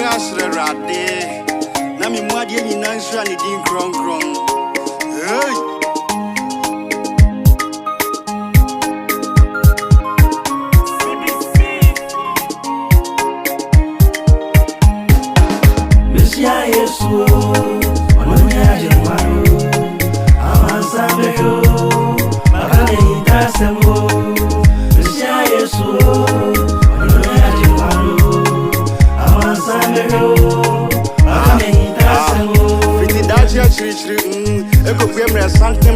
Mesrasre Rade. Nami Mwadi and Nansha and Dean Kron. Hey! Messiah Yesu, Onunya Jemaro, Amansa Beyo, Makane Intasemo. Messiah Yesu, Onunya Jemaro, Amansa Beyo, Makane Intasemo. Fiti Dacia Chiri, Eco Premier Santne.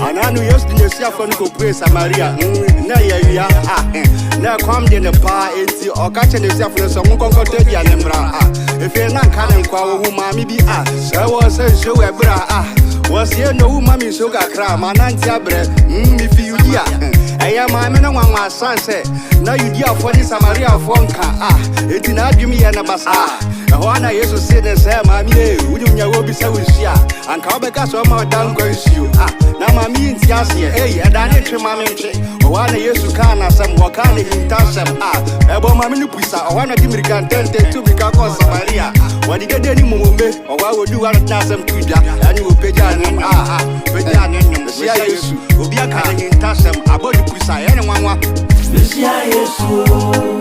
And I know yesterday, see a phone to praise Maria. Now, yeah, now come in the bar, or catching yourself with some conquered Yanembra. If you're not coming, who mammy be so was a show a bra. Was here no mammy sugar cram, and Antia if you dear. I am my man, my son said. Now you dear for this Maria Fonka. It did not give me an abassa. Juana used to say the same, Mammy, wouldn't you be so with you? And come back as one more down goes you. Now, Mammy in Tiasia, I done to Mammy. Juana used to can as some Wakani in Tasha. Ebo Mammy Pisa, or one of them can tell to become Maria. When you get any moment, or I will do one of them to you, and you will pay your name. See, I used to be a kind in Tasha about the Pisa, anyone. Messiah Yesu.